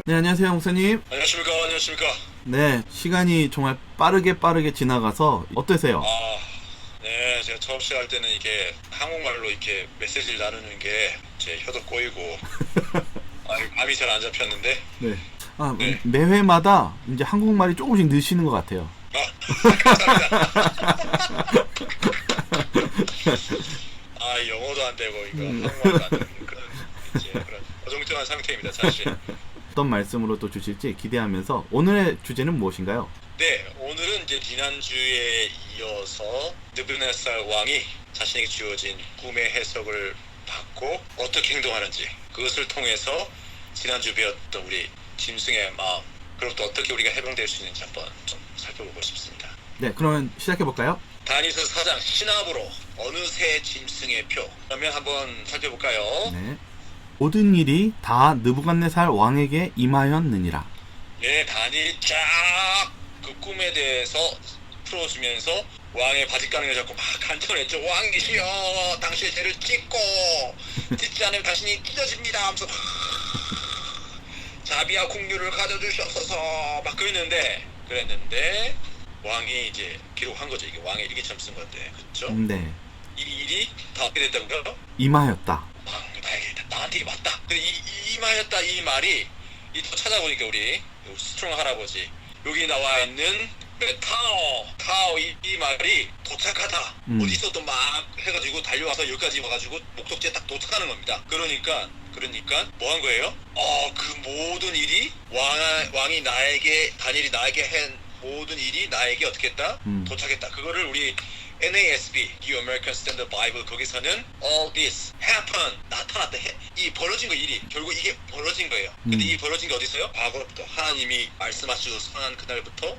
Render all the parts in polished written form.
네, 안녕하세요, 목사님. 안녕하십니까, 안녕하십니까. 네, 시간이 정말 빠르게 지나가서 어떠세요? 네, 제가 처음 시작할 때는 이게 한국말로 이렇게 메시지를 나누는 게 제 혀도 꼬이고 감이 잘 안 잡혔는데. 네. 네. 매회마다 이제 한국말이 조금씩 느시는 것 같아요. 감사합니다. 영어도 안 되고 이거 한국말도 안 되는 그런 어정쩡한 상태입니다, 사실. 어떤 말씀으로 또 주실지 기대하면서 오늘의 주제는 무엇인가요? 네, 오늘은 이제 지난주에 이어서 느부갓네살 왕이 자신에게 주어진 꿈의 해석을 받고 어떻게 행동하는지, 그것을 통해서 지난주 배웠던 우리 짐승의 마음, 그리고 또 어떻게 우리가 해방될 수 있는지 한번 좀 살펴보고 싶습니다. 네, 그러면 시작해볼까요? 다니엘 4장 신압으로 어느새 짐승의 표. 그러면 한번 살펴볼까요? 네. 모든 일이 다 느부갓네살 왕에게 임하였느니라. 네, 다니엘이 쫙 그 꿈에 대해서 풀어주면서 왕의 바짓가랑이를 잡고 막 간청했죠. 왕이시여, 당신의 죄를 짓지 않으면 당신이 찢어집니다 하면서 자비와 공유를 가져주셔서 막 그랬는데 왕이 이제 기록한 거죠. 이게 왕의 일기처럼 쓴 건데, 그렇죠? 네. 이 일이 다 어떻게 됐다고요? 임하였다. 나한테 맞다. 근데 임하였다 이 말이 또 찾아보니까 우리 스트롱 할아버지 여기 나와 있는 타오 이 말이 도착하다. 어디서도 막 해가지고 달려와서 여기까지 와가지고 목적지에 딱 도착하는 겁니다. 그러니까 뭐 한 거예요? 그 모든 일이 왕이 나에게, 다니엘이 나에게 한 모든 일이 나에게 어떻게 했다? 도착했다. 그거를 우리 NASB, New American Standard Bible, 거기서는 all this happen, 나타났다. 이 벌어진 거 일이 결국 이게 벌어진 거예요. 근데 이 벌어진 게 어디서요? 과거부터 하나님이 말씀하시고 선한 그날부터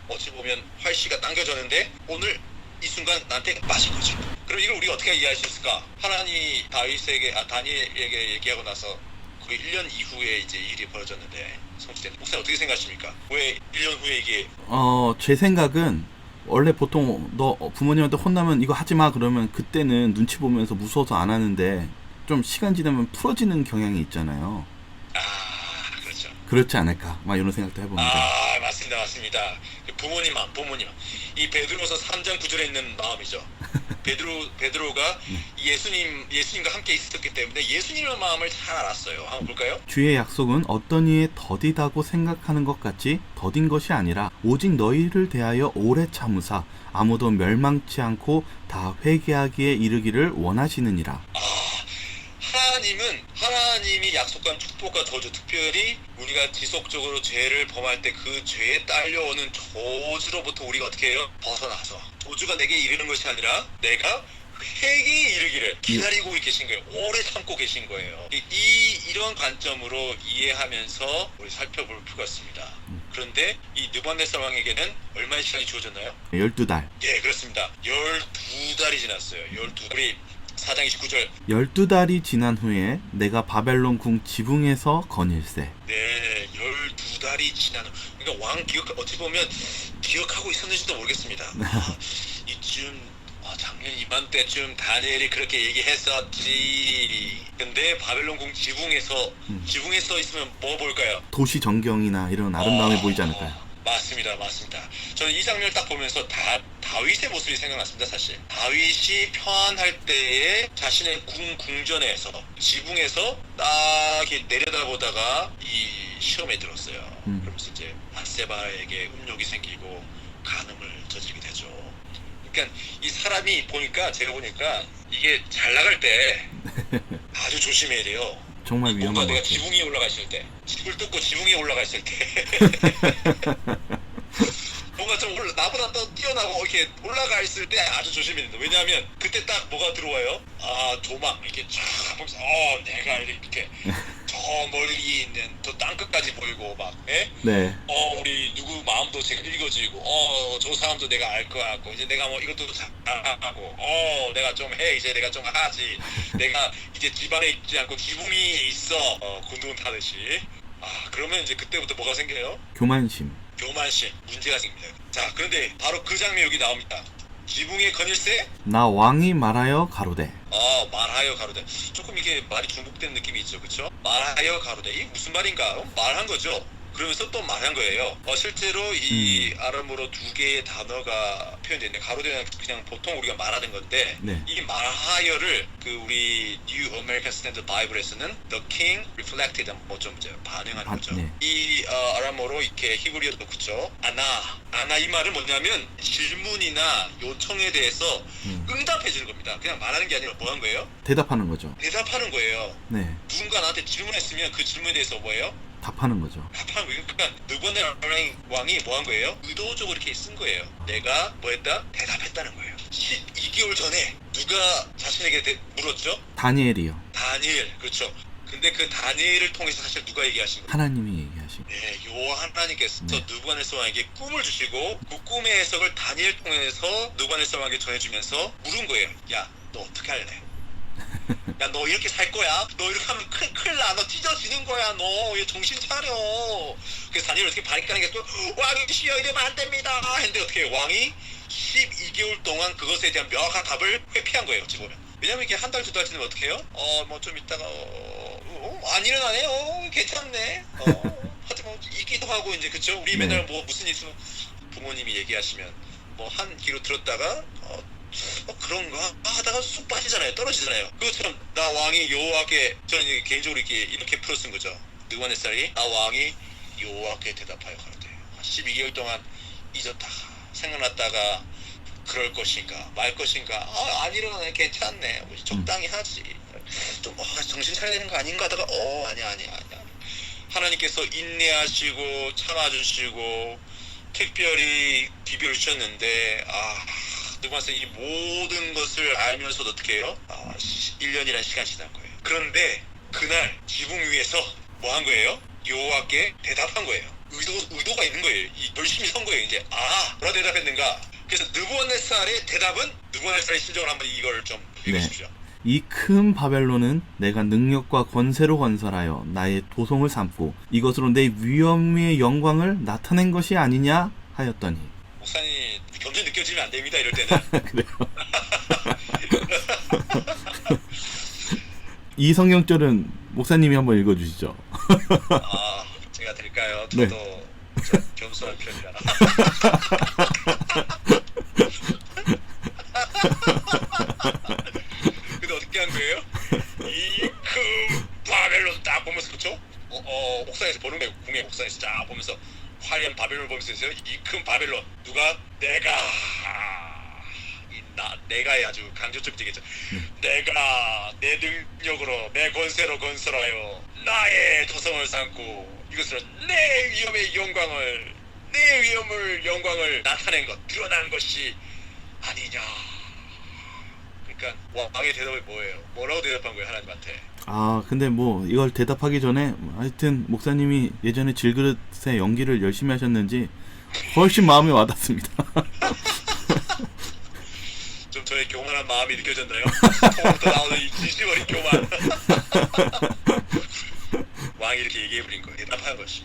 어찌 보면 활시가 당겨졌는데 오늘 이 순간 나한테 맞은 거죠. 그럼 이걸 우리가 어떻게 이해할 수 있을까? 하나님이 다니엘에게 얘기하고 나서 그 1년 이후에 이제 일이 벌어졌는데 성취된. 목사님 어떻게 생각하십니까? 왜 1년 후에 이게? 제 생각은 원래 보통 너 부모님한테 혼나면 이거 하지 마 그러면 그때는 눈치 보면서 무서워서 안 하는데 좀 시간 지나면 풀어지는 경향이 있잖아요. 그렇죠. 그렇지 않을까? 막 이런 생각도 해봅니다. 맞습니다. 부모님 마음. 이 베드로서 3장 9절에 있는 마음이죠. 베드로가 예수님과 함께 있었기 때문에 예수님의 마음을 잘 알았어요. 한번 볼까요? 주의 약속은 어떤 이에 더디다고 생각하는 것 같이 더딘 것이 아니라 오직 너희를 대하여 오래 참으사 아무도 멸망치 않고 다 회개하기에 이르기를 원하시느니라. 하나님이 약속한 축복과 저주, 특별히 우리가 지속적으로 죄를 범할 때 그 죄에 딸려오는 저주로부터 우리가 어떻게 해요? 벗어나서 저주가 내게 이르는 것이 아니라 내가 회개에 이르기를 기다리고 계신 거예요. 오래 참고 계신 거예요. 이런 관점으로 이해하면서 우리 살펴볼 필요가 있습니다. 그런데 이 느부갓네살 왕에게는 얼마의 시간이 주어졌나요? 12달. 예, 그렇습니다. 12달이 지났어요. 12달. 우리 4장 29절. 12달이 지난 후에 내가 바벨론 궁 지붕에서 거닐세. 네, 12달이 지난 후. 그러니까 왕 어찌 보면 기억하고 있었는지도 모르겠습니다. 이쯤 작년 이맘때쯤 다니엘이 그렇게 얘기했었지. 근데 바벨론 궁 지붕에서 있으면 뭐 볼까요? 도시 전경이나 이런 아름다움이 보이지 않을까요? 맞습니다. 저는 이 장면을 딱 보면서 다윗의 모습이 생각났습니다. 사실 다윗이 편안할 때에 자신의 궁전에서 지붕에서 딱 이렇게 내려다보다가 이 시험에 들었어요. 그러면서 이제 밧세바에게 음욕이 생기고 간음을 저지르게 되죠. 그러니까 이 사람이 제가 보니까 이게 잘 나갈 때 아주 조심해야 돼요. 정말 위험한 것 내가 같아요. 지붕 위에 올라가 있을 때, 집을 뚫고 지붕 위에 올라가 있을 때 뭔가 좀 나보다 더 뛰어나고 이렇게 올라가 있을 때 아주 조심해야 된다. 왜냐하면 그때 딱 뭐가 들어와요? 조망 이렇게 쫙 보면서 내가 이렇게 저 멀리 있는 저 땅끝까지 보이고 막, 예? 네. 우리 누구 마음도 제가 읽어지고, 저 사람도 내가 알 것 같고, 이제 내가 뭐 이것도 잘하고, 내가 좀 해, 이제 내가 좀 하지. 내가 이제 집안에 있지 않고 지붕에 있어. 군동 타듯이. 그러면 이제 그때부터 뭐가 생겨요? 교만심. 문제가 생깁니다. 자, 그런데 바로 그 장면 여기 나옵니다. 지붕에 거닐세? 나 왕이 말하여 가로되. 말하여 말하여 가로되. 조금 이게 말이 중복된 느낌이 있죠, 그렇죠? 말하여 가로되. 이게 무슨 말인가? 말한 거죠. 그러면서 또 말한 거예요. 실제로 이 아람어로 두 개의 단어가 표현되어 있는데, 가로되는 그냥 보통 우리가 말하는 건데, 네. 이 말하여를 그 우리 New American Standard Bible에서는 The King Reflected 뭐 좀 이제 반응하는 거죠. 네. 이 아람어로 이렇게 히브리어도 그렇죠. 아나 이 말은 뭐냐면 질문이나 요청에 대해서 응답해 주는 겁니다. 그냥 말하는 게 아니라 뭐 한 거예요? 대답하는 거죠. 대답하는 거예요. 네. 누군가 나한테 질문했으면 그 질문에 대해서 뭐예요? 답하는 거죠. 답하는 거예요. 그러니까 느부갓네살 왕이 뭐 한 거예요? 의도적으로 이렇게 쓴 거예요. 내가 뭐 했다? 대답했다는 거예요. 12개월 전에 누가 자신에게 물었죠? 다니엘이요. 다니엘. 그렇죠. 근데 그 다니엘을 통해서 사실 누가 얘기하신 거예요? 하나님이 얘기하신. 네, 요 하나님께서 네. 느부갓네살 왕에게 꿈을 주시고 그 꿈의 해석을 다니엘 통해서 느부갓네살 왕에게 전해주면서 물은 거예요. 야, 너 어떻게 할래? 야, 너 이렇게 살 거야? 너 이렇게 하면 큰일 나. 너 찢어지는 거야. 너 정신 차려. 그래서 다니엘 어떻게 바리까는 게 또 왕이시여 이러면 안 됩니다 했는데 어떻게 해요? 왕이 12개월 동안 그것에 대한 명확한 답을 회피한 거예요. 어찌 보면. 왜냐면 이게 한 달, 두 달쯤 어떻게 해요? 뭐 좀 있다가 안 일어나네. 괜찮네. 하여튼 있기도 하고 이제 그쵸? 우리 네. 맨날 뭐 무슨 일 있으면 부모님이 얘기하시면 뭐 한 귀로 들었다가 그런가 하다가 쑥 빠지잖아요. 떨어지잖아요. 그것처럼 나 왕이 여호와께, 저는 개인적으로 이렇게 풀어 쓴 거죠. 느부갓네살이 나 왕이 여호와께 대답하여 가로되 12개월 동안 잊었다가 생각났다가 그럴 것인가 말 것인가 안 일어나네. 괜찮네. 적당히 하지. 좀 정신 차려야 되는 거 아닌가 하다가 아니야. 하나님께서 인내하시고 참아주시고 특별히 비벼 주셨는데 느부갓네살 이 모든 것을 알면서도 어떻게 해요? 1년이라는 시간이 지난 거예요. 그런데 그날 지붕 위에서 뭐 한 거예요? 여호와께 대답한 거예요. 의도가 있는 거예요. 열심히 선 거예요. 이제 뭐라 대답했는가? 그래서 느부갓네살의 대답은, 느부갓네살의 심정을 한번 이걸 좀 읽으십시오. 이 큰 바벨론은 내가 능력과 권세로 건설하여 나의 도성을 삼고 이것으로 내 위엄의 영광을 나타낸 것이 아니냐 하였더니. 목사님 점점 느껴지면 안 됩니다. 이럴 때는. 그래요. 이 성경절은 목사님이 한번 읽어주시죠. 제가 될까요? 네. 저도 겸손한 편이라. 근데 어떻게 한 거예요? 이 큰 바벨론 딱 보면서, 그쵸? 옥상에서 보는 거예요. 궁의 옥상에서 쫙 보면서 화려한 바벨론 보면서 있어요. 이 큰 바벨론 누가? 내가에 아주 강조점이 되겠죠. 내가 내 능력으로 내 권세로 건설하여 나의 도성을 삼고 이것으로 내 위엄의 영광을 나타낸 것, 드러난 것이 아니냐. 그러니까 왕의 대답이 뭐예요? 뭐라고 대답한 거예요, 하나님한테? 근데 뭐 이걸 대답하기 전에 하여튼 목사님이 예전에 질그릇의 연기를 열심히 하셨는지 훨씬 마음에 와닿습니다. 좀 저의 교만한 마음이 느껴졌나요? 처음부터 나오는 이 진심 어린 교만. 왕이 이렇게 얘기해버린 거예요. 대답한 것이.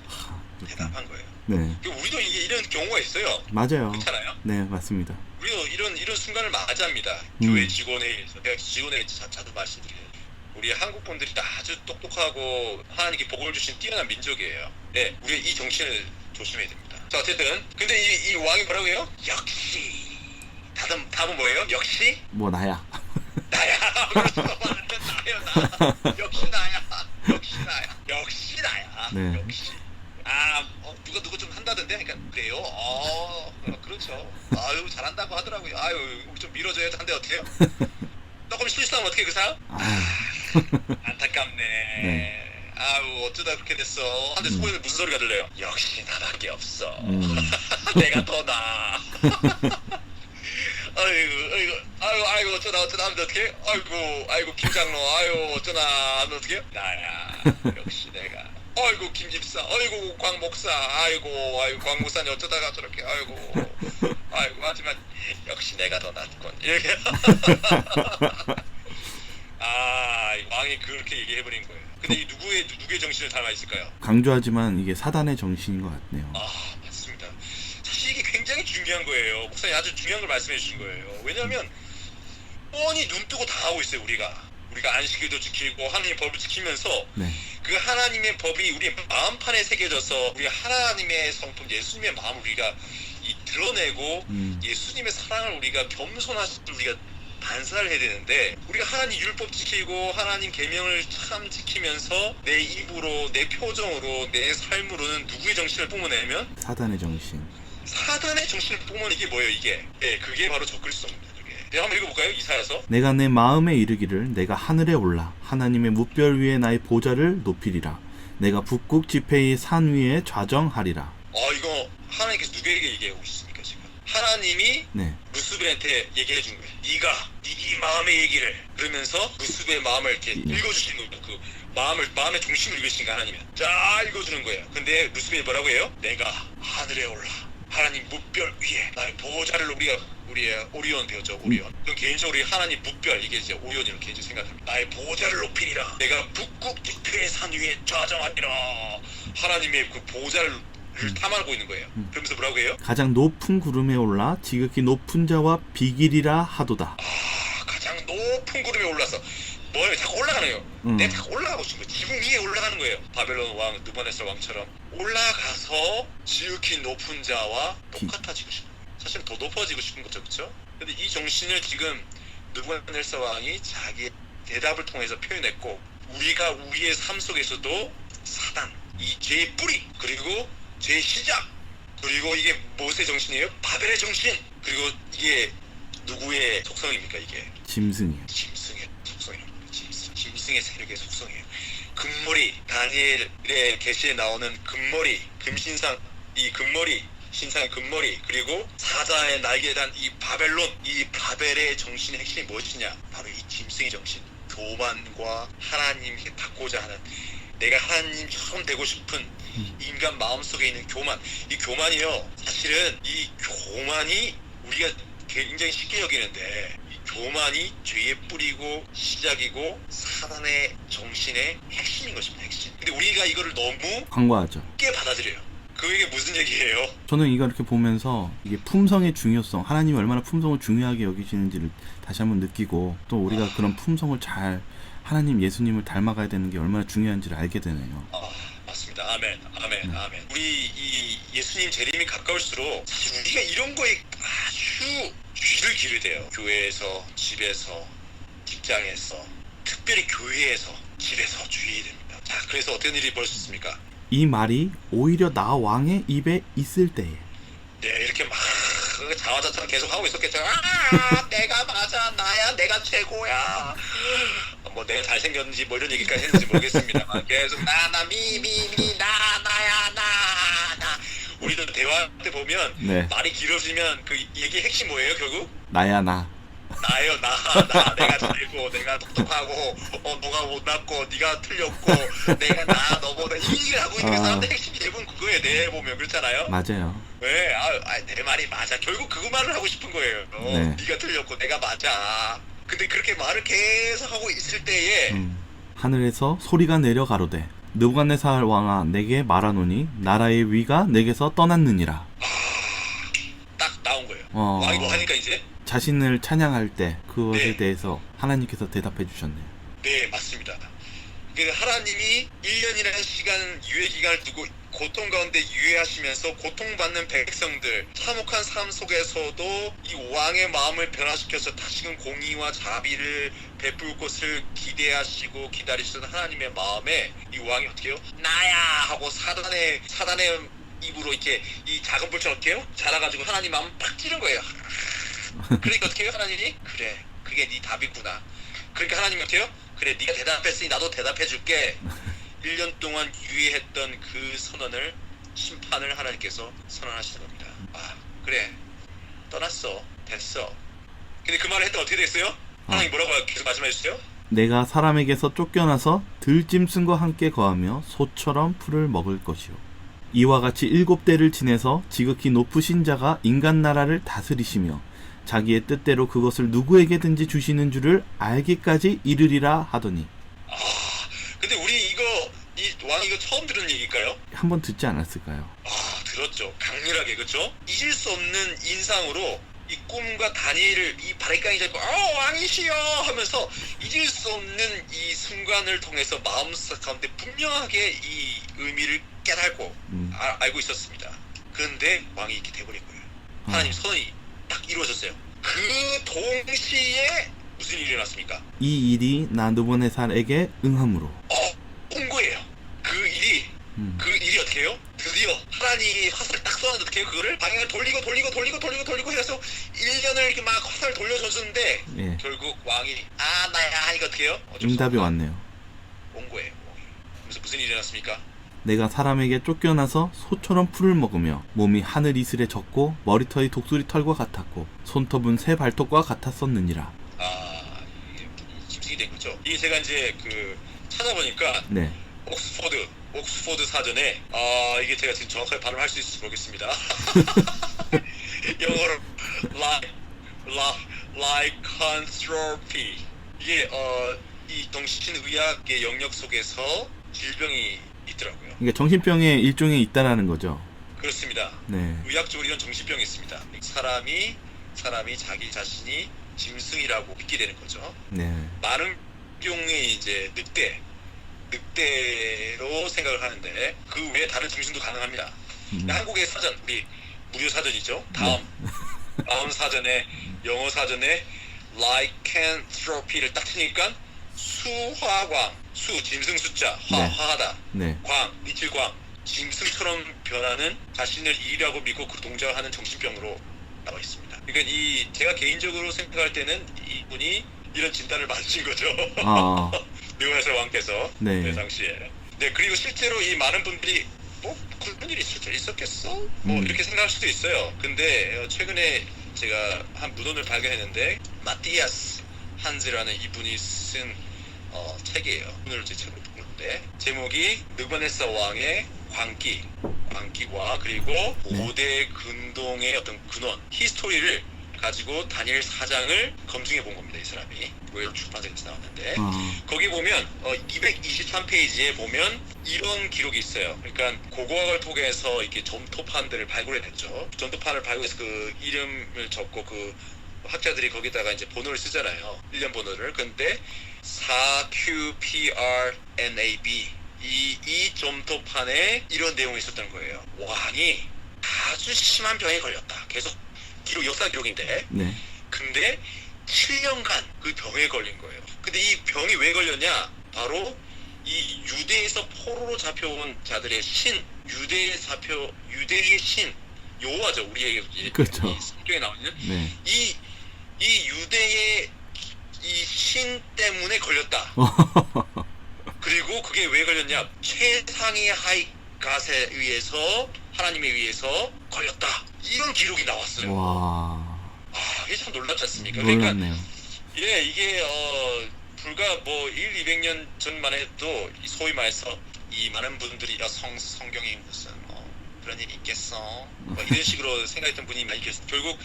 대답한 거예요. 네, 우리도 이런 경우가 있어요. 맞아요. 그렇잖아요? 네, 맞습니다. 우리도 이런 순간을 맞이합니다. 교회 직원회의에서. 내가 직원회의 자주 말씀드려요. 우리 한국 분들이 아주 똑똑하고 하나님께 복을 주신 뛰어난 민족이에요. 네, 우리 이 정신을 조심해야 됩니다. 자, 어쨌든 근데 이 왕이 뭐라고 해요? 역시. 답은 뭐예요? 역시 나야. 나야. 그렇죠. 나야. 역시 나야. 네. 역시. 누가 누구 좀 한다던데? 그러니까 그래요. 그렇죠. 아유, 잘한다고 하더라고요. 아유, 좀 밀어줘야 한데 어때요? 조금 실수하면 어떻게 그 사람? 안타깝네. 네. 아유, 어쩌다 그렇게 됐어. 한데 소리는 무슨 소리가 들려요? 역시 나밖에 없어. 내가 더 나아. 아이고 어쩌다 하면 어떡해? 아이고 김장로, 어쩌나 하면 어떡해? 나야. 역시 내가. 아이고 김집사, 아이고 광 목사, 아이고 광 목사님 어쩌다가 저렇게, 아이고 하지만 역시 내가 더 낫군. 이렇게. 왕이 그렇게 얘기해버린 거예요. 근데 이 누구의 정신을 담아 있을까요? 강조하지만 이게 사단의 정신인 것 같네요. 맞습니다. 사실 이게 굉장히 중요한 거예요. 목사님 아주 중요한 걸 말씀해 주신 거예요. 왜냐하면 뻔히 눈 뜨고 다 하고 있어요, 우리가. 우리가 안식일도 지키고 하나님의 법을 지키면서 네. 그 하나님의 법이 우리의 마음판에 새겨져서 우리 하나님의 성품 예수님의 마음을 우리가 드러내고 예수님의 사랑을 우리가 겸손하신 우리가 반사를 해야 되는데, 우리가 하나님 율법 지키고 하나님 계명을 참 지키면서 내 입으로 내 표정으로 내 삶으로는 누구의 정신을 뿜어내면 사단의 정신. 사단의 정신을 뿜어내는 이게 뭐예요 이게? 네, 그게 바로 적그리스도입니다. 그게. 내가 한번 읽어볼까요? 이사야서. 내가 내 마음에 이르기를 내가 하늘에 올라 하나님의 무별 위에 나의 보좌를 높이리라. 내가 북극 지폐의 산 위에 좌정하리라. 이거 하나님께서 누구에게 얘기하고 있습니까 지금? 하나님이 네. 루스벨한테 얘기해 준 거예요. 네가 네 마음의 얘기를, 그러면서 루스벨의 마음을 이렇게 읽어주시는 거예요. 그 마음의 중심을 읽으시니까 하나님이 쫙 읽어주는 거예요. 근데 루스벨이 뭐라고 해요? 내가 하늘에 올라 하나님 무별 위에 나의 보좌를, 우리의 오리온 배웠죠. 오리온. 그럼 개인적으로 우리 하나님 무별, 이게 이제 오리온이라고 개인적으로 생각합니다. 나의 보좌를 높이리라. 내가 북극 지폐의 산 위에 좌정하리라. 하나님의 그 보좌를 탐하고 있는 거예요. 그러면서 뭐라고 해요? 가장 높은 구름에 올라 지극히 높은 자와 비길이라 하도다. 가장 높은 구름에 올라서 뭐예요? 자꾸 올라가는 거예요. 내가 자꾸 올라가고 싶은 거예요. 지붕 위에 올라가는 거예요. 바벨론 왕 느부갓네살 왕처럼 올라가서 지극히 높은 자와 똑같아지고 싶은 거예요. 사실 더 높아지고 싶은 거죠, 그렇죠? 근데 이 정신을 지금 느부갓네살 왕이 자기의 대답을 통해서 표현했고, 우리가 우리의 삶 속에서도 사단, 이 죄의 뿌리, 그리고 죄의 시작, 그리고 이게 무엇의 정신이에요? 바벨의 정신. 그리고 이게 누구의 속성입니까? 이게 짐승이에요. 짐승의 속성입니다. 짐승의 세력의 속성이에요. 금머리, 다니엘의 계시에 나오는 금머리, 금신상, 이 금머리, 신상의 금머리, 그리고 사자의 날개에 단 이 바벨론, 이 바벨의 정신의 핵심이 무엇이냐? 바로 이 짐승의 정신, 교만과 하나님께 닿고자 하는, 내가 하나님처럼 되고 싶은 인간 마음속에 있는 교만. 이 교만이요, 사실은 이 교만이 우리가 굉장히 쉽게 여기는데, 이 교만이 죄의 뿌리고 시작이고 사단의 정신의 핵심인 것입니다. 핵심. 근데 우리가 이거를 너무 간과하죠. 쉽게 받아들여요. 그게 무슨 얘기예요? 저는 이거 이렇게 보면서 이게 품성의 중요성, 하나님이 얼마나 품성을 중요하게 여기시는지를 다시 한번 느끼고, 또 우리가 그런 품성을 잘 하나님 예수님을 닮아가야 되는 게 얼마나 중요한지를 알게 되네요. 맞습니다. 아멘, 아멘, 아멘. 우리 이 예수님 재림이 가까울수록 사실 우리가 이런 거에 아주 귀를 기울여야 돼요. 교회에서, 집에서, 직장에서, 특별히 교회에서, 집에서 주의해야 됩니다. 자, 그래서 어떤 일이 벌어졌습니까 이 말이 오히려 나 왕의 입에 있을 때에. 네, 이렇게 막 자화자찬 계속 하고 있었겠죠. 내가 맞아, 나야, 내가 최고야. 뭐 내가 잘생겼는지 뭐 이런 얘기까지 했는지 모르겠습니다만 계속 나 나야 나. 우리도 대화 때 보면 네. 말이 길어지면 그 얘기의 핵심 뭐예요 결국? 나야 나. 나예요, 나. 내가 잘고, 내가 똑똑하고, 너가 못났고, 네가 틀렸고, 내가 너보다 이 얘기를 하고 있는 게 사람들 핵심이 대부분 그거예요. 내 보면 그렇잖아요. 맞아요. 왜? 내 말이 맞아. 결국 그 말을 하고 싶은 거예요. 네. 네가 틀렸고 내가 맞아. 근데 그렇게 말을 계속 하고 있을 때에 하늘에서 소리가 내려 가로되 느부갓네살 왕아 내게 말하노니 나라의 위가 내게서 떠났느니라. 딱 나온 거예요. 어. 왕이 뭐 하니까 이제? 자신을 찬양할 때 그것에 네. 대해서 하나님께서 대답해 주셨네요. 네, 맞습니다. 하나님이 1년이라는 시간, 유예 기간을 두고 고통 가운데 유예하시면서 고통받는 백성들, 참혹한 삶 속에서도 이 왕의 마음을 변화시켜서 다시금 공의와 자비를 베풀 것을 기대하시고 기다리시던 하나님의 마음에 이 왕이 어떻게 해요? 나야! 하고 사단의 입으로 이렇게 이 작은 불처럼 어떻게 해요? 자라가지고 하나님 마음을 팍 찌른 거예요. 그러니까 어떻게 해요? 하나님이? 그래, 그게 네 답이구나. 그러니까 하나님이 어떻게 해요? 그래, 네가 대답했으니 나도 대답해줄게. 1년 동안 유예했던 그 선언을, 심판을 하나님께서 선언하시는 겁니다. 그래, 떠났어, 됐어. 근데 그 말을 했더니 어떻게 됐어요? 하나님 뭐라고 계속 말씀해 주세요? 내가 사람에게서 쫓겨나서 들짐승과 함께 거하며 소처럼 풀을 먹을 것이요. 이와 같이 7대를 지내서 지극히 높으신 자가 인간 나라를 다스리시며 자기의 뜻대로 그것을 누구에게든지 주시는 줄을 알기까지 이르리라 하더니. 근데 우리 이 왕 이거 처음 들은 얘기일까요? 한번 듣지 않았을까요? 들었죠. 강렬하게, 그렇죠? 잊을 수 없는 인상으로 이 꿈과 다니엘을 이 바리깡이 잡고 왕이시여 하면서 잊을 수 없는 이 순간을 통해서 마음속 가운데 분명하게 이 의미를 깨달고 알고 있었습니다. 그런데 왕이 이렇게 돼버린 거예요. 하나님 선언이 딱 이루어졌어요. 그 동시에 무슨 일이 일어났습니까? 이 일이 나부갓네살에게 응함으로. 온 거예요. 그 일이 어떻게 해요? 드디어 하나님이 화살을 딱 쏘았는데 어떻게 해요? 그거를 방향을 돌리고 해서 1년을 이렇게 막 화살을 돌려줬는데 예. 결국 왕이 나야 하니까 어떻게 해요? 응답이 왔네요. 온 거예요. 그래서 무슨 일이 일어났습니까? 내가 사람에게 쫓겨나서 소처럼 풀을 먹으며 몸이 하늘 이슬에 젖고 머리털이 독수리 털과 같았고 손톱은 새 발톱과 같았었느니라. 이게 짐승이 된 거죠. 이게 제가 이제 찾아보니까 네. 옥스포드 사전에 이게 제가 지금 정확하게 발음할 수 있을지 모르겠습니다. 영어로 lycanthropy 이게 이 정신의학의 영역 속에서 질병이 있더라고요. 그러니까 정신병의 일종에 있다라는 거죠. 그렇습니다. 네. 의학적으로 이런 정신병이 있습니다. 사람이 자기 자신이 짐승이라고 믿게 되는 거죠. 네. 많은 경우에 이제 늑대로 생각을 하는데 그 외에 다른 짐승도 가능합니다. 한국의 사전, 우리 무료 사전이죠. 다음 사전에 영어 사전에 lycanthropy를 딱 치니까 수화광, 짐승 숫자, 화하다, 네. 광, 빛을 광, 짐승처럼 변하는 자신을 일이라고 믿고 그 동작을 하는 정신병으로 나와 있습니다. 그러니까 제가 개인적으로 생각할 때는 이분이 이런 진단을 맞으신 거죠. 느부갓네살 왕께서 네. 그 당시에. 네, 그리고 실제로 이 많은 분들이 그런 일이 실제로 있었겠어? 이렇게 생각할 수도 있어요. 근데 최근에 제가 한 문헌을 발견했는데 마티아스 한즈라는 이분이 쓴 책이에요. 오늘 제 책을 보는데 제목이 느부갓네살 왕의 광기와 그리고 고대 근동의 어떤 근원, 히스토리를 가지고 다니엘 4장을 검증해 본 겁니다. 이 사람이 왜 출판사에서 나왔는데 거기 보면 223페이지에 보면 이런 기록이 있어요. 그러니까 고고학을 통해서 이렇게 점토판들을 발굴해냈죠. 점토판을 발굴해서 그 이름을 적고 그 학자들이 거기다가 이제 번호를 쓰잖아요. 1년 번호를. 근데 4QPRNAB 이 점토판에 이런 내용이 있었던 거예요. 왕이 아주 심한 병에 걸렸다. 계속 역사 기록인데. 네. 근데 7년간 그 병에 걸린 거예요. 근데 이 병이 왜 걸렸냐? 바로 이 유대에서 포로로 잡혀온 자들의 유대의 신 여호와죠. 우리에게 그렇죠. 성경에 나오는 네. 이 유대의 이 신 때문에 걸렸다. 그리고 그게 왜 걸렸냐? 최상의 하이갓에 의해서 하나님에 의해서 걸렸다. 이런 기록이 나왔어요. 와. 이게 참 놀랍지 않습니까? 놀랍네요. 그러니까 이게 불과 200년 전만 해도 소위 말해서 이 많은 분들이 성경이 무슨 그런 일이 있겠어 이런 식으로 생각했던 분이 많이 계셨어요. 결국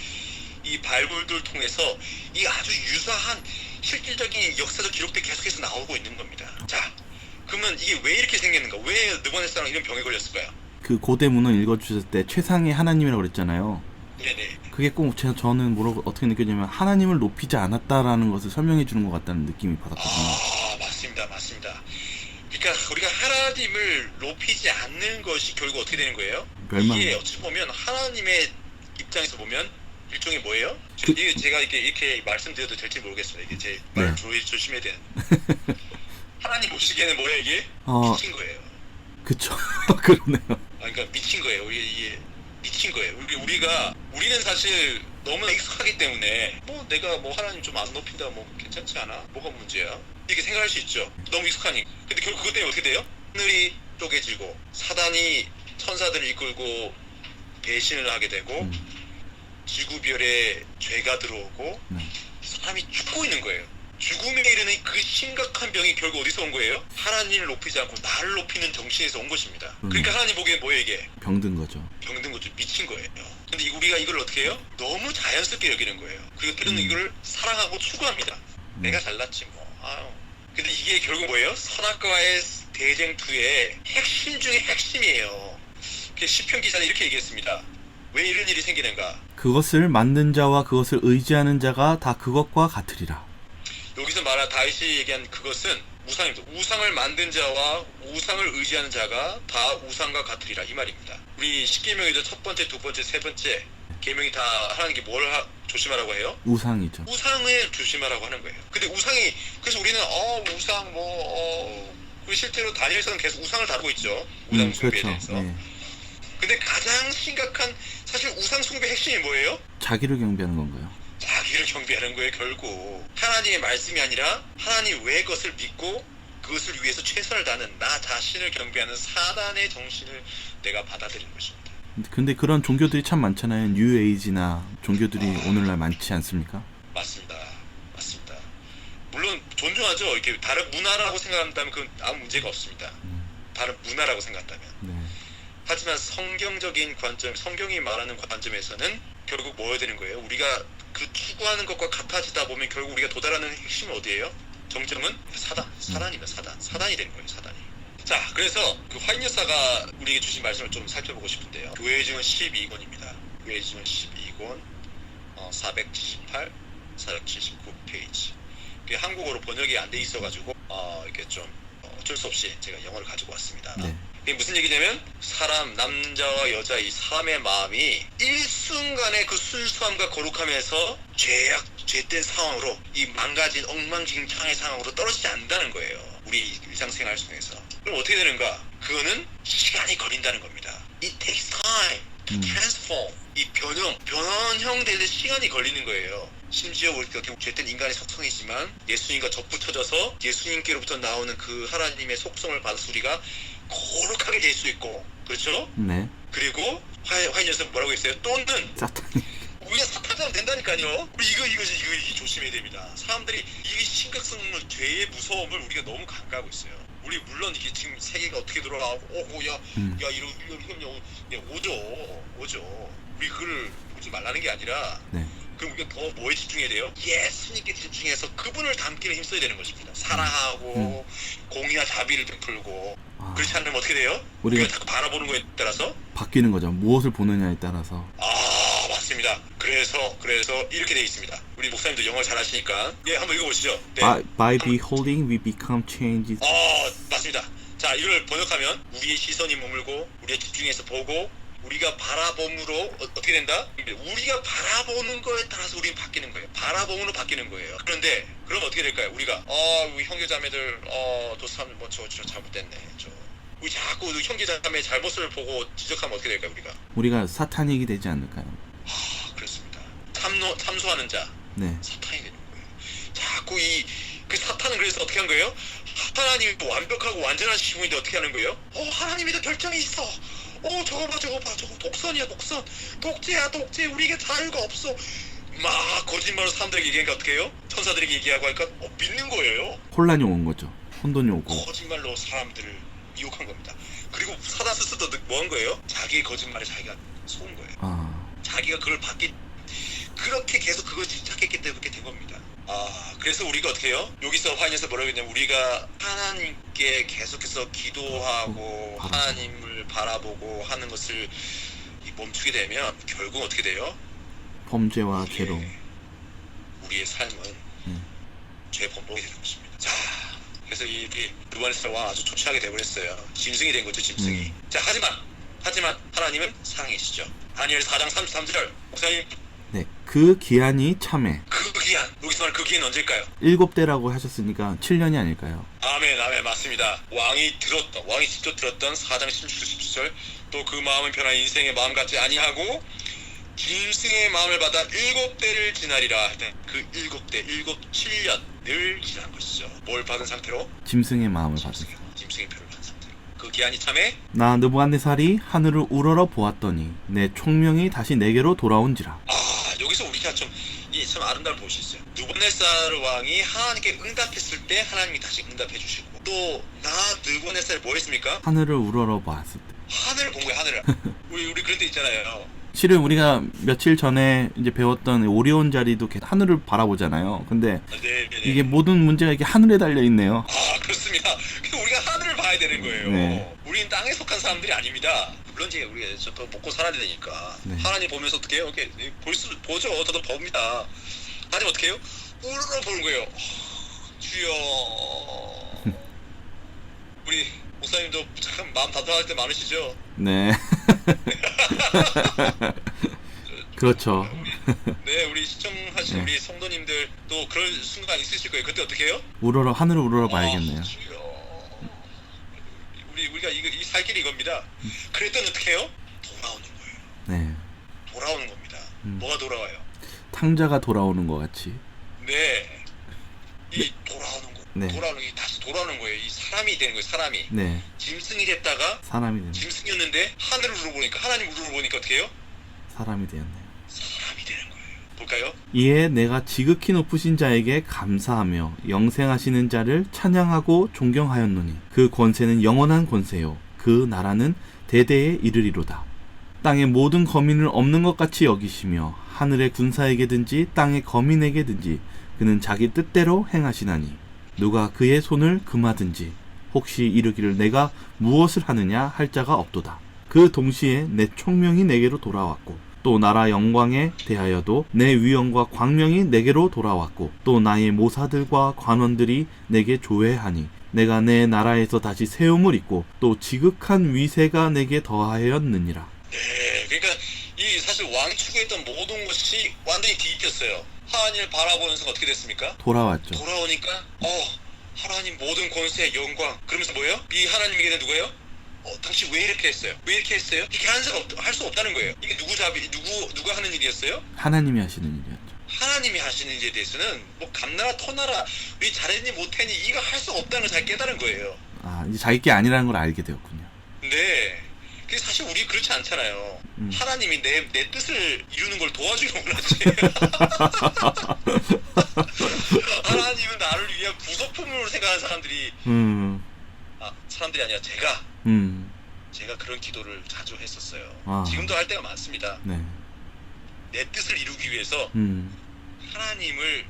이 발굴들 통해서 이 아주 유사한 실질적인 역사적 기록들이 계속해서 나오고 있는 겁니다. 자, 그러면 이게 왜 이렇게 생겼는가? 왜 느부갓네살은 이런 병에 걸렸을까요? 그 고대 문헌 읽어주셨을 때 최상의 하나님이라고 그랬잖아요. 네네. 그게 꼭 저는 어떻게 느꼈냐면 하나님을 높이지 않았다라는 것을 설명해 주는 것 같다는 느낌이 받았거든요. 맞습니다. 그러니까 우리가 하나님을 높이지 않는 것이 결국 어떻게 되는 거예요? 멸망. 이게 어찌 보면 하나님의 입장에서 보면 일종의 뭐예요? 이게 제가 이렇게 말씀드려도 될지 모르겠습니다. 이게 제 말 조심해야 되는. 하나님 보시기에는 뭐예요 이게? 미친 거예요. 그쵸. 그러네요. 그러니까 미친 거예요. 이게 미친 거예요. 우리는 사실 너무 익숙하기 때문에 내가 하나님 좀 안 높인다 괜찮지 않아? 뭐가 문제야? 이렇게 생각할 수 있죠. 너무 익숙하니까. 근데 결국 그것 때문에 어떻게 돼요? 하늘이 쪼개지고 사단이 천사들을 이끌고 배신을 하게 되고 지구별에 죄가 들어오고 사람이 죽고 있는 거예요. 죽음에 이르는 그 심각한 병이 결국 어디서 온 거예요? 하나님을 높이지 않고 나를 높이는 정신에서 온 것입니다. 그러니까 하나님 보기엔 뭐예요 이게? 병든 거죠. 병든 거죠. 미친 거예요. 근데 우리가 이걸 어떻게 해요? 너무 자연스럽게 여기는 거예요. 그리고 때로는 이걸 사랑하고 추구합니다. 내가 잘났지 근데 이게 결국 뭐예요? 선악과의 대쟁투의 핵심 중에 핵심이에요. 시편 기자는 이렇게 얘기했습니다. 왜 이런 일이 생기는가? 그것을 만든 자와 그것을 의지하는 자가 다 그것과 같으리라. 여기서 말한 다윗이 얘기한 그것은 우상입니다. 우상을 만든 자와 우상을 의지하는 자가 다 우상과 같으리라 이 말입니다. 우리 십계명에도 첫 번째, 두 번째, 세 번째 계명이 다 하나님께 뭘 조심하라고 해요? 우상이죠. 우상을 조심하라고 하는 거예요. 근데 우상이 그래서 우리는 우상 실제로 다니엘서는 계속 우상을 다루고 있죠. 우상 숭배에 그렇죠. 대해서. 네. 근데 가장 심각한 사실 우상 숭배 핵심이 뭐예요? 자기를 경배하는 건가요? 자기를 경배하는 거예요. 결국 하나님의 말씀이 아니라 하나님 외의 것을 믿고 그것을 위해서 최선을 다하는 나 자신을 경배하는 사단의 정신을 내가 받아들이는 것입니다. 근데 그런 종교들이 참 많잖아요. 뉴에이지나 종교들이 오늘날 많지 않습니까? 맞습니다. 물론 존중하죠. 이렇게 다른 문화라고 생각한다면 그건 아무 문제가 없습니다. 다른 문화라고 생각한다면. 네. 하지만 성경적인 관점, 성경이 말하는 관점에서는 결국 뭐여야 되는 거예요? 우리가 그 추구하는 것과 같아지다 보면 결국 우리가 도달하는 핵심은 어디예요? 정점은 사단입니다. 사단이 되는 거예요. 사단이. 자, 그래서 그 화인 여사가 우리에게 주신 말씀을 좀 살펴보고 싶은데요. 교회 증언 12권입니다. 교회 증언 12권 478, 479페이지. 한국어로 번역이 안 돼 있어가지고 이렇게 좀 어쩔 수 없이 제가 영어를 가지고 왔습니다. 네. 이게 무슨 얘기냐면 사람, 남자와 여자 이 사람의 마음이 일순간에 그 순수함과 거룩함에서 죄된 상황으로 이 망가진 엉망진창의 상황으로 떨어지지 않는다는 거예요. 우리 일상생활 속에서. 그럼 어떻게 되는가? 그거는 시간이 걸린다는 겁니다. It takes time to transform. 이 변형되는 시간이 걸리는 거예요. 심지어 우리가 죄된 인간의 속성이지만 예수님과 접붙여져서 예수님께로부터 나오는 그 하나님의 속성을 받아서 우리가 거룩하게 될 수 있고, 그렇죠? 네. 그리고 화인여서 뭐라고 했어요? 또는 사탄이. 우리가 사탄하면 된다니까요. 우리 이거 조심해야 됩니다. 사람들이 이 심각성을, 죄의 무서움을 우리가 너무 간과하고 있어요. 우리 물론 이게 지금 세계가 어떻게 돌아가고, 이러면 오죠. 우리 그걸 보지 말라는 게 아니라. 네. 그럼 우리가 더 뭐에 집중해야 돼요? 예수님께 집중해서 그분을 닮기는 힘써야 되는 것입니다. 사랑하고 공의와 자비를 베풀고. 그렇지 않으면 어떻게 돼요? 우리가 자꾸 바라보는 거에 따라서 바뀌는 거죠. 무엇을 보느냐에 따라서. 맞습니다. 그래서 이렇게 돼 있습니다. 우리 목사님도 영어 잘하시니까 한번 읽어보시죠. 네. By beholding we become changed. 맞습니다. 자, 이걸 번역하면 우리의 시선이 머물고 우리의 집중해서 보고 우리가 바라봄으로 어떻게 된다? 우리가 바라보는 거에 따라서 우리는 바뀌는 거예요. 바라봄으로 바뀌는 거예요. 그런데 그럼 어떻게 될까요? 우리가 우리 형제자매들 저 사람 저 잘못됐네. 우리 자꾸 형제자매 잘못을 보고 지적하면 어떻게 될까요? 우리가 사탄이 되지 않을까요? 그렇습니다. 참소하는 자. 네. 사탄이 되는 거예요. 자꾸 그 사탄은 그래서 어떻게 한 거예요? 하나님이 완벽하고 완전한 신분인데 어떻게 하는 거예요? 하나님에도 결정이 있어. 저거 봐 저거 독선이야 독선, 독재야 독재, 우리에게 자유가 없어. 막 거짓말로 사람들에게 얘기하니까 어떻게 해요? 천사들에게 얘기하고 하니까 믿는 거예요. 혼란이 온 거죠. 혼돈이 오고. 거짓말로 사람들을 유혹한 겁니다. 그리고 사단 스스로 뭐 한 거예요? 자기의 거짓말에 자기가 속은 거예요. 자기가 그걸 그렇게 계속 그걸 집착했기 때문에 그렇게 된 겁니다. 그래서 우리가 어떻게 해요? 여기서 화인에서 뭐라고 했냐면 우리가 하나님께 계속해서 기도하고 하나님을 바라보고 하는 것을 멈추게 되면 결국 어떻게 돼요? 범죄와 죄로. 우리의 삶은 죄 범벅이 되는 것입니다. 자, 그래서 이 루반에서 왕 아주 초췌하게 되버렸어요. 짐승이 된 거죠, 짐승이. 자, 하지만 하나님은 사랑이시죠. 다니엘 4장 33절 목사님. 네, 그 기한이 참에. 그 기한, 여기서 말하는 그 기한 언제일까요? 7대라고 하셨으니까 7년이 아닐까요? 아멘, 맞습니다. 왕이 직접 들었던 4장 17절 또 그 마음은 변한 인생의 마음 같지 아니하고 짐승의 마음을 받아 7대를 지나리라. 그 7년을 지난 것이죠. 뭘 받은 상태로? 짐승의 마음을 받으세요. 짐승의 표를 받은 상태로. 그 기한이 참에 나 느부갓네살이 하늘을 우러러 보았더니 내 총명이 다시 내게로 돌아온지라. 여기서 우리가 참 아름다운 것이 있어요. 느부갓네살 왕이 하나님께 응답했을 때 하나님이 다시 응답해 주시고 또 느부갓네살이 뭐 했습니까? 하늘을 우러러 보았을 때. 하늘을 본 거예요. 하늘을. 우리 그런 데 있잖아요. 실은 우리가 며칠 전에 이제 배웠던 오리온 자리도 하늘을 바라보잖아요. 근데 네, 네. 이게 모든 문제가 이게 하늘에 달려 있네요. 아, 그렇습니다. 그래서 우리가 하늘을 봐야 되는 거예요. 네. 우리는 땅에 속한 사람들이 아닙니다. 물론 이제 우리가 더 먹고 살아야 되니까 네. 하나님 보면서 어떻게 해요? 이렇게 보죠. 저도 봅니다. 하나님 어떻게 해요? 우르르 보는 거예요. 주여. 우리 목사님도 참 마음 다독할 때 많으시죠? 네. 그렇죠. 네, 우리 시청하신 네. 우리 성도님들 또 그럴 순간 있으실 거예요. 그때 어떻게 해요? 하늘을 우러러 봐야겠네요. 주여. 우리가 이 살 길이 이겁니다. 그랬더니 어떻게 해요? 돌아오는 거예요. 네. 돌아오는 겁니다. 뭐가 돌아와요? 탕자가 돌아오는 것 같이. 네. 이 돌아오는 거. 네. 다시 돌아오는 거예요. 이 사람이 되는 거예요. 사람이. 네. 짐승이 됐다가 사람이 되는. 짐승이었는데 하늘을 우러보니까 하나님 우러보니까 어떻게 해요? 사람이 되었네요. 사람이 되는 거예요. 볼까요? 이에 내가 지극히 높으신 자에게 감사하며 영생하시는 자를 찬양하고 존경하였노니 그 권세는 영원한 권세요 그 나라는 대대에 이르리로다. 땅의 모든 거민을 없는 것 같이 여기시며 하늘의 군사에게든지 땅의 거민에게든지 그는 자기 뜻대로 행하시나니 누가 그의 손을 금하든지 혹시 이르기를 내가 무엇을 하느냐 할 자가 없도다. 그 동시에 내 총명이 내게로 돌아왔고 또 나라 영광에 대하여도 내 위엄과 광명이 내게로 돌아왔고 또 나의 모사들과 관원들이 내게 조회하니 내가 내 나라에서 다시 세움을 입고 또 지극한 위세가 내게 더하였느니라. 네. 그러니까 이 사실 왕이 추구했던 모든 것이 완전히 뒤집혔어요. 하나님을 바라보는 순간 어떻게 됐습니까? 돌아왔죠. 돌아오니까 하나님 모든 권세 영광 그러면서 뭐예요? 이 하나님에게는 누구예요? 당신 왜 이렇게 했어요? 왜 이렇게 했어요? 이렇게 할 수 없다는 거예요. 이게 누가 하는 일이었어요? 하나님이 하시는 일이었죠. 하나님이 하시는 일에 대해서는 뭐 감나라 터나라 왜 잘했니 못했니 이거 할 수 없다는 걸 잘 깨달은 거예요. 아, 이제 자기 게 아니라는 걸 알게 되었군요. 네. 근데 사실 우리 그렇지 않잖아요. 하나님이 내 뜻을 이루는 걸 도와주길 원하지. 하나님은 나를 위한 부속품으로 생각하는 사람들이 사람들이 아니라 제가 그런 기도를 자주 했었어요. 지금도 할 때가 많습니다. 네. 내 뜻을 이루기 위해서 하나님을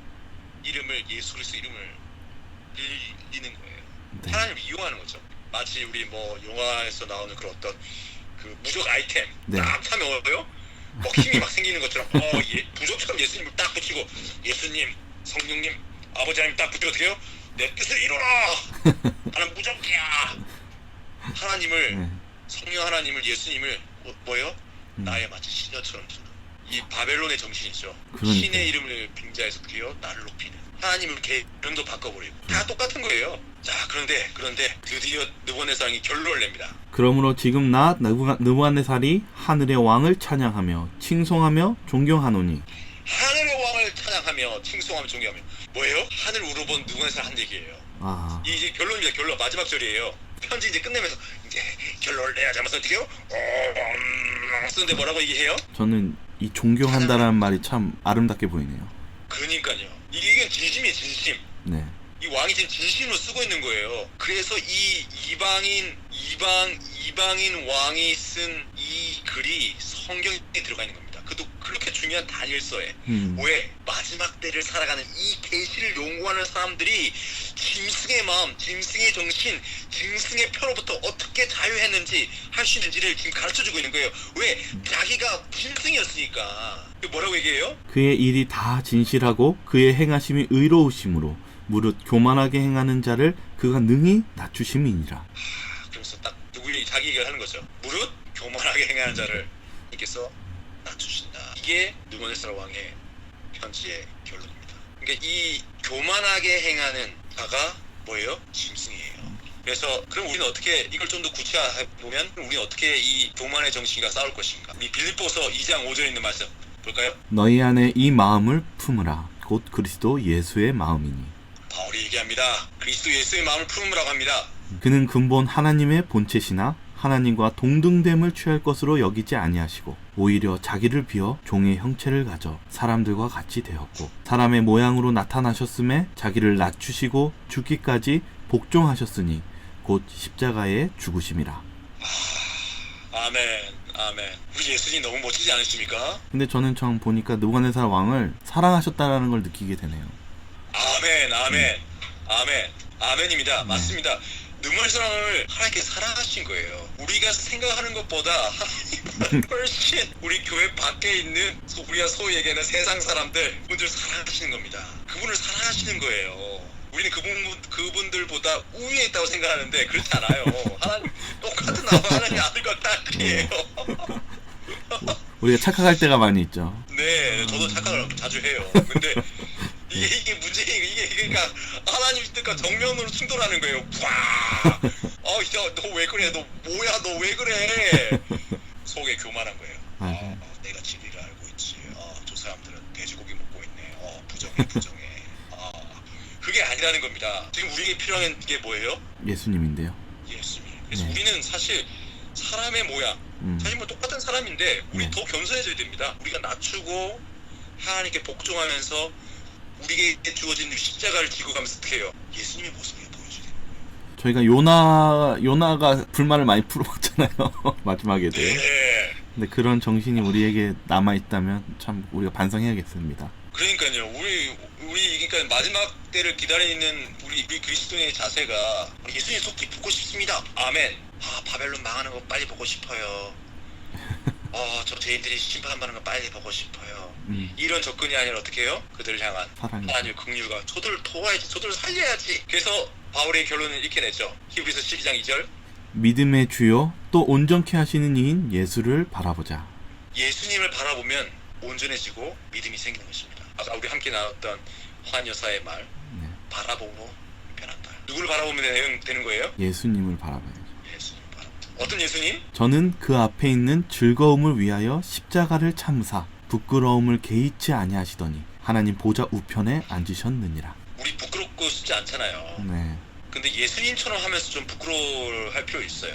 예수 그리스도 이름을 빌리는 거예요. 네. 하나님을 이용하는 거죠. 마치 우리 뭐 영화에서 나오는 그런 어떤 그 무적 아이템 네. 딱 하면 막 힘이 막 생기는 것처럼 부적처럼 예수님을 딱 붙이고 예수님, 성령님, 아버지 하나님 딱 붙이고 어떻게 해요? 내 뜻을 이루라! 나는 무적이야! 하나님을 성령 하나님을 예수님을 뭐예요? 나의 마치 시녀처럼 두는 이 바벨론의 정신이죠. 그러니까요. 신의 이름을 빙자해서 어떻게 해요? 나를 높이는 하나님을 계명도 바꿔버리고 다 똑같은 거예요. 자 그런데 드디어 느부갓네살이 결론을 냅니다. 그러므로 지금 나 느부갓네살이 하늘의 왕을 찬양하며 칭송하며 존경하노니. 하늘의 왕을 찬양하며 칭송하며 존경하며 뭐예요? 하늘 우러본 느부갓네살 한 얘기예요. 이제 결론입니다. 결론 마지막 절이에요. 편지 이제 끝내면서 이제 결론을 내야지 하면서 어떻게 해요? 쓰는데 뭐라고 얘기해요? 저는 이 존경한다라는 말이 참 아름답게 보이네요. 그러니까요. 이게 진심이에요. 진심. 네. 이 왕이 지금 진심으로 쓰고 있는 거예요. 그래서 이 이방인 왕이 쓴 이 글이 성경에 들어가 있는 겁니다. 그것도 그렇게 중요한 다니엘서에 왜 마지막 때를 살아가는 이 계시를 연구하는 사람들이 짐승의 마음, 짐승의 정신, 짐승의 표로부터 어떻게 자유했는지 할 수 있는지를 지금 가르쳐주고 있는 거예요. 왜? 자기가 짐승이었으니까. 뭐라고 얘기해요? 그의 일이 다 진실하고 그의 행하심이 의로우심으로 무릇 교만하게 행하는 자를 그가 능히 낮추심이니라. 그래서 딱 자기 얘기를 하는 거죠. 무릇 교만하게 행하는 자를 님께서 낮추신다. 이게 느부갓네살 왕의 편지의 결론입니다. 그러니까 이 교만하게 행하는 자가 뭐예요? 짐승이에요. 그래서 그럼 우리는 어떻게 이걸 좀 더 구체화해 보면 우리는 어떻게 이 교만의 정신과 싸울 것인가? 이 빌립보서 2장 5절에 있는 말씀 볼까요? 너희 안에 이 마음을 품으라. 곧 그리스도 예수의 마음이니. 바울이 얘기합니다. 그리스도 예수의 마음을 품으라고 합니다. 그는 근본 하나님의 본체시나 하나님과 동등됨을 취할 것으로 여기지 아니하시고 오히려 자기를 비어 종의 형체를 가져 사람들과 같이 되었고 사람의 모양으로 나타나셨음에 자기를 낮추시고 죽기까지 복종하셨으니 곧 십자가에 죽으심이라. 아멘. 아멘. 우리 예수님 너무 멋지지 않으십니까? 근데 저는 참 보니까 느부갓네살 왕을 사랑하셨다라는 걸 느끼게 되네요. 아멘, 아멘, 아멘, 아멘입니다. 맞습니다. 느부갓네살 왕을 하나님께 사랑하신 거예요. 우리가 생각하는 것보다 하나님은 훨씬 우리 교회 밖에 있는 우리가 소위 얘기하는 세상 사람들 그분들 사랑하시는 겁니다. 그분을 사랑하시는 거예요. 우리는 그분들보다 우위에 있다고 생각하는데 그렇지 않아요. 하나님 똑같은 하나님 아들과 딸이에요. 우리가 착각할 때가 많이 있죠. 네, 저도 착각을 자주 해요. 근데 이게 이게 그러니까 하나님 뜻과 정면으로 충돌하는 거예요. 와, 너 왜 그래? 너 뭐야? 너 왜 그래? 속에 교만한 거예요. 내가 진리를 알고 있지. 저 사람들은 돼지고기 먹고 있네. 부정해. 그게 아니라는 겁니다. 지금 우리에게 필요한 게 뭐예요? 예수님인데요. 예수님. 그래서 우리는 사실 사람의 모양, 사실 뭐 똑같은 사람인데 우리 더 겸손해져야 됩니다. 우리가 낮추고 하나님께 복종하면서 우리에게 주어진 십자가를 지고 가면서 어떻게 해요? 예수님의 모습을 보여줘야 돼요. 저희가 요나가 불만을 많이 풀어먹잖아요. 마지막에도. 네. 근데 그런 정신이 우리에게 남아있다면 참 우리가 반성해야겠습니다. 그러니까요. 우리 그러니까 마지막 때를 기다리는 우리 그리스도인의 자세가 예수님 속히 보고 싶습니다. 아멘. 바벨론 망하는 거 빨리 보고 싶어요. 저 죄인들이 심판받는 거 빨리 보고 싶어요. 이런 접근이 아니라 어떻게 해요? 그들을 향한 하나님의 긍휼과 저들을 도와야지, 저들을 살려야지. 그래서 바울의 결론을 이렇게 냈죠. 히브리서 12장 2절. 믿음의 주요 또 온전케 하시는 이인 예수를 바라보자. 예수님을 바라보면 온전해지고 믿음이 생기는 것입니다. 아까 우리 함께 나눴던 환 여사의 말, 바라보고 변한다. 누구를 바라보면 되는 거예요? 예수님을 바라봐야죠. 예수님 바라보자. 어떤 예수님? 저는 그 앞에 있는 즐거움을 위하여 십자가를 참사 부끄러움을 개의치 아니하시더니 하나님 보좌 우편에 앉으셨느니라. 우리 부끄럽고 싶지 않잖아요. 네. 근데 예수님처럼 하면서 좀 부끄러워할 필요 있어요.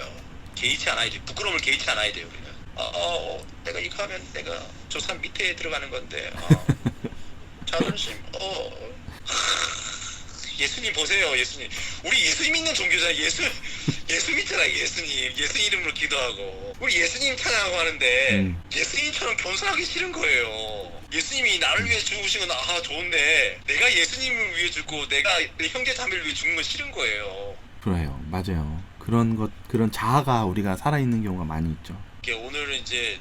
개의치 않아야 돼. 부끄러움을 개의치 않아야 돼요. 우리는. 내가 이거 하면 내가 저 산 밑에 들어가는 건데. 자존심. 예수님 보세요. 예수님. 우리 예수님 믿는 종교잖아요. 예수 믿잖아요. 예수 이름으로 기도하고. 우리 예수님 찬양하고 하는데 예수님처럼 겸손하기 싫은 거예요. 예수님이 나를 위해 죽으신 건 좋은데 내가 예수님을 위해 죽고 내가 내 형제 자매를 위해 죽는 건 싫은 거예요. 그래요. 맞아요. 그런 자아가 우리가 살아있는 경우가 많이 있죠. 오늘은 이게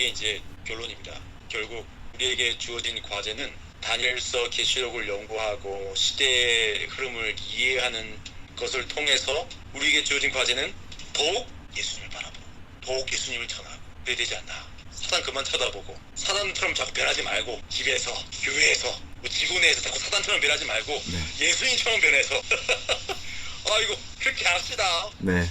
이제 결론입니다. 결국 우리에게 주어진 과제는 다니엘서 계시록을 연구하고 시대의 흐름을 이해하는 것을 통해서 우리에게 주어진 과제는 더욱 예수님을 바라보고 더욱 예수님을 전하고 그래야 되지 않나. 사단 그만 쳐다보고 사단처럼 자꾸 변하지 말고 집에서 교회에서 지구 내에서 자꾸 사단처럼 변하지 말고 예수님처럼 변해서 이거 그렇게 합시다.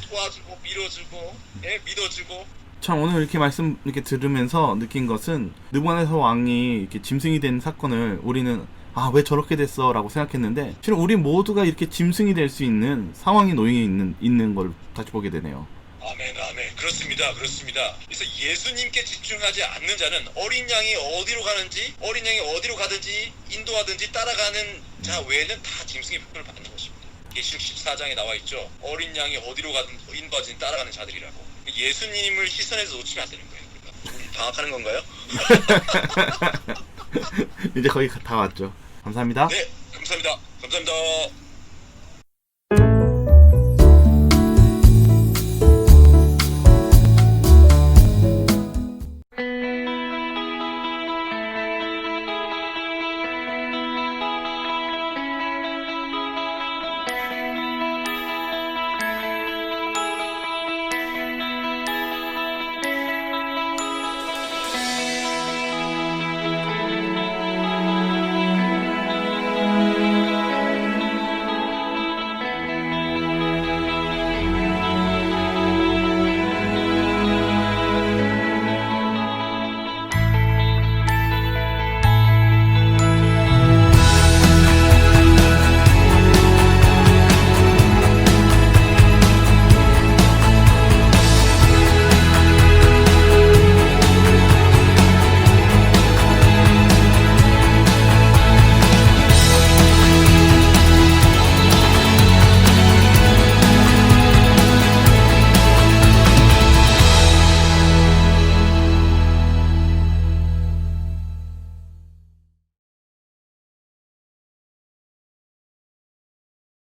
도와주고 밀어주고 믿어주고. 참 오늘 이렇게 말씀 이렇게 들으면서 느낀 것은 느부갓네살 왕이 이렇게 짐승이 된 사건을 우리는 왜 저렇게 됐어 라고 생각했는데 실은 우리 모두가 이렇게 짐승이 될 수 있는 상황에 놓여 있는 걸 다시 보게 되네요. 아멘. 그렇습니다. 그래서 예수님께 집중하지 않는 자는 어린 양이 어디로 가든지 인도하든지 따라가는 자 외에는 다 짐승의 표현을 받는 것입니다. 계시록 14장에 나와 있죠. 어린 양이 어디로 가든 인도하든지 따라가는 자들이라고. 예수님을 시선에서 놓치면 안 되는 거예요. 우리가 방학하는 건가요? 이제 거의 다 왔죠. 감사합니다. 네, 감사합니다.